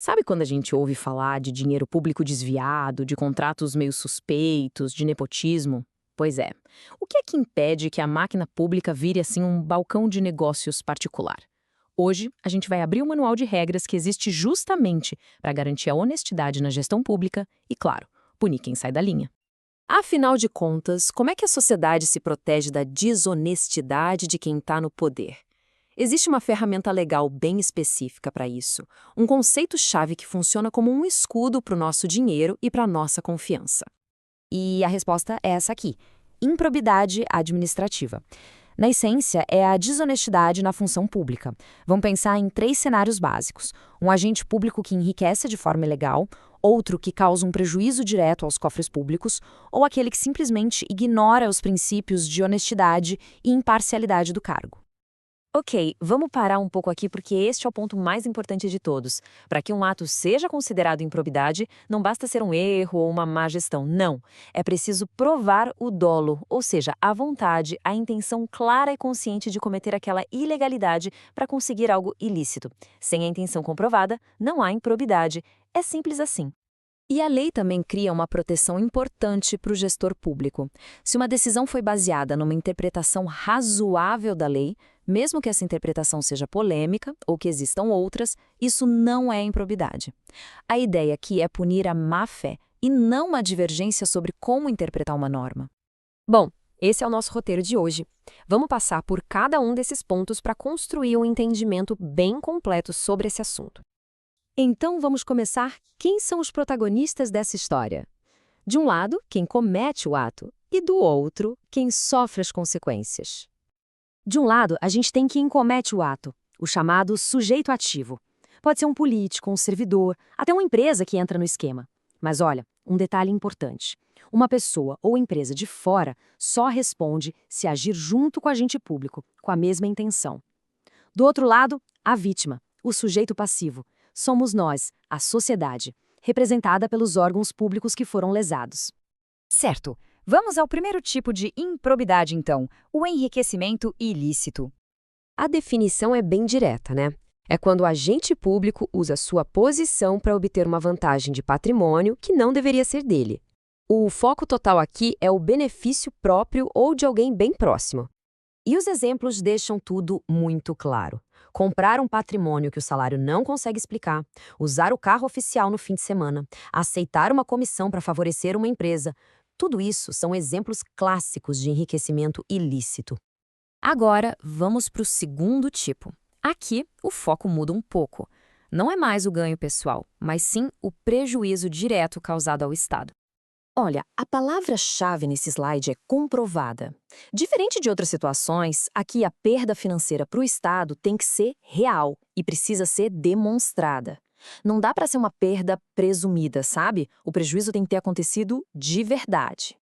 Sabe quando a gente ouve falar de dinheiro público desviado, de contratos meio suspeitos, de nepotismo? Pois é. O que é que impede que a máquina pública vire assim um balcão de negócios particular? Hoje, a gente vai abrir um manual de regras que existe justamente para garantir a honestidade na gestão pública e, claro, punir quem sai da linha. Afinal de contas, como é que a sociedade se protege da desonestidade de quem está no poder? Existe uma ferramenta legal bem específica para isso, um conceito-chave que funciona como um escudo para o nosso dinheiro e para a nossa confiança. E a resposta é essa aqui: improbidade administrativa. Na essência, é a desonestidade na função pública. Vamos pensar em 3 cenários básicos: um agente público que enriquece de forma ilegal, outro que causa um prejuízo direto aos cofres públicos, ou aquele que simplesmente ignora os princípios de honestidade e imparcialidade do cargo. Ok, vamos parar um pouco aqui porque este é o ponto mais importante de todos. Para que um ato seja considerado improbidade, não basta ser um erro ou uma má gestão, não. É preciso provar o dolo, ou seja, a vontade, a intenção clara e consciente de cometer aquela ilegalidade para conseguir algo ilícito. Sem a intenção comprovada, não há improbidade. É simples assim. E a lei também cria uma proteção importante para o gestor público. Se uma decisão foi baseada numa interpretação razoável da lei, mesmo que essa interpretação seja polêmica ou que existam outras, isso não é improbidade. A ideia aqui é punir a má-fé e não uma divergência sobre como interpretar uma norma. Bom, esse é o nosso roteiro de hoje. Vamos passar por cada um desses pontos para construir um entendimento bem completo sobre esse assunto. Então vamos começar. Quem são os protagonistas dessa história? De um lado, quem comete o ato, e do outro, quem sofre as consequências. De um lado, a gente tem quem comete o ato, o chamado sujeito ativo. Pode ser um político, um servidor, até uma empresa que entra no esquema. Mas olha, um detalhe importante. Uma pessoa ou empresa de fora só responde se agir junto com o agente público, com a mesma intenção. Do outro lado, a vítima, o sujeito passivo. Somos nós, a sociedade, representada pelos órgãos públicos que foram lesados. Certo. Vamos ao primeiro tipo de improbidade, então: o enriquecimento ilícito. A definição é bem direta, né? É quando o agente público usa sua posição para obter uma vantagem de patrimônio que não deveria ser dele. O foco total aqui é o benefício próprio ou de alguém bem próximo. E os exemplos deixam tudo muito claro. Comprar um patrimônio que o salário não consegue explicar, usar o carro oficial no fim de semana, aceitar uma comissão para favorecer uma empresa. Tudo isso são exemplos clássicos de enriquecimento ilícito. Agora, vamos para o segundo tipo. Aqui, o foco muda um pouco. Não é mais o ganho pessoal, mas sim o prejuízo direto causado ao Estado. Olha, a palavra-chave nesse slide é comprovada. Diferente de outras situações, aqui a perda financeira para o Estado tem que ser real e precisa ser demonstrada. Não dá para ser uma perda presumida, sabe? O prejuízo tem que ter acontecido de verdade.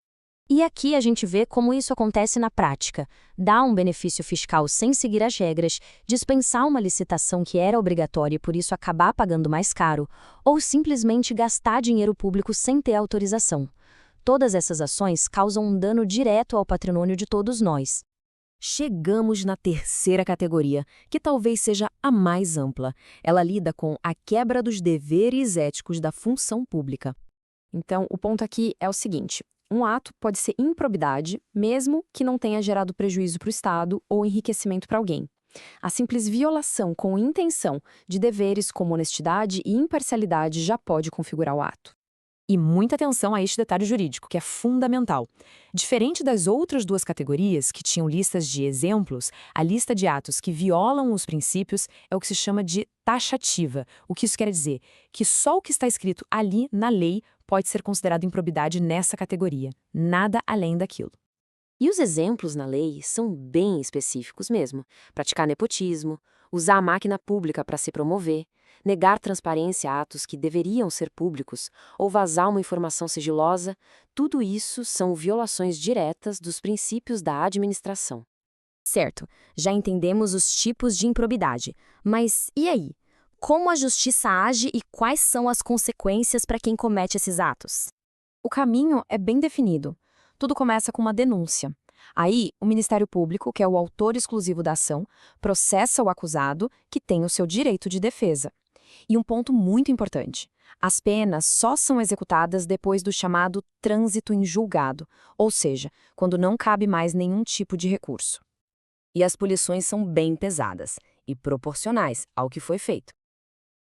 E aqui a gente vê como isso acontece na prática. Dar um benefício fiscal sem seguir as regras, dispensar uma licitação que era obrigatória e por isso acabar pagando mais caro, ou simplesmente gastar dinheiro público sem ter autorização. Todas essas ações causam um dano direto ao patrimônio de todos nós. Chegamos na terceira categoria, que talvez seja a mais ampla. Ela lida com a quebra dos deveres éticos da função pública. Então, o ponto aqui é o seguinte: um ato pode ser improbidade, mesmo que não tenha gerado prejuízo para o Estado ou enriquecimento para alguém. A simples violação com intenção de deveres como honestidade e imparcialidade já pode configurar o ato. E muita atenção a este detalhe jurídico, que é fundamental. Diferente das outras duas categorias, que tinham listas de exemplos, a lista de atos que violam os princípios é o que se chama de taxativa. O que isso quer dizer? Que só o que está escrito ali na lei pode ser considerado improbidade nessa categoria, nada além daquilo. E os exemplos na lei são bem específicos mesmo. Praticar nepotismo, usar a máquina pública para se promover, negar transparência a atos que deveriam ser públicos ou vazar uma informação sigilosa, tudo isso são violações diretas dos princípios da administração. Certo, já entendemos os tipos de improbidade, mas e aí? Como a justiça age e quais são as consequências para quem comete esses atos? O caminho é bem definido. Tudo começa com uma denúncia. Aí, o Ministério Público, que é o autor exclusivo da ação, processa o acusado, que tem o seu direito de defesa. E um ponto muito importante: as penas só são executadas depois do chamado trânsito em julgado, ou seja, quando não cabe mais nenhum tipo de recurso. E as punições são bem pesadas e proporcionais ao que foi feito.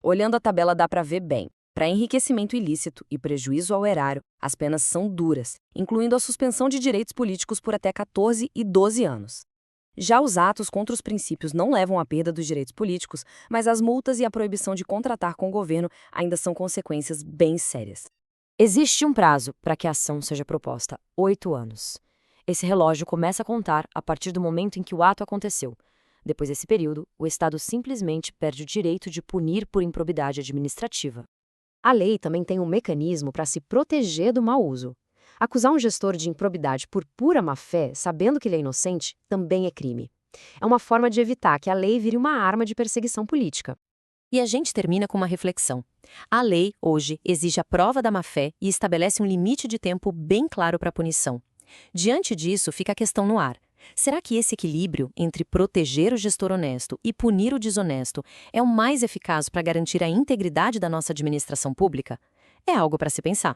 Olhando a tabela dá para ver bem. Para enriquecimento ilícito e prejuízo ao erário, as penas são duras, incluindo a suspensão de direitos políticos por até 14 e 12 anos. Já os atos contra os princípios não levam à perda dos direitos políticos, mas as multas e a proibição de contratar com o governo ainda são consequências bem sérias. Existe um prazo para que a ação seja proposta: 8 anos. Esse relógio começa a contar a partir do momento em que o ato aconteceu. Depois desse período, o Estado simplesmente perde o direito de punir por improbidade administrativa. A lei também tem um mecanismo para se proteger do mau uso. Acusar um gestor de improbidade por pura má-fé, sabendo que ele é inocente, também é crime. É uma forma de evitar que a lei vire uma arma de perseguição política. E a gente termina com uma reflexão. A lei, hoje, exige a prova da má-fé e estabelece um limite de tempo bem claro para a punição. Diante disso, fica a questão no ar. Será que esse equilíbrio entre proteger o gestor honesto e punir o desonesto é o mais eficaz para garantir a integridade da nossa administração pública? É algo para se pensar.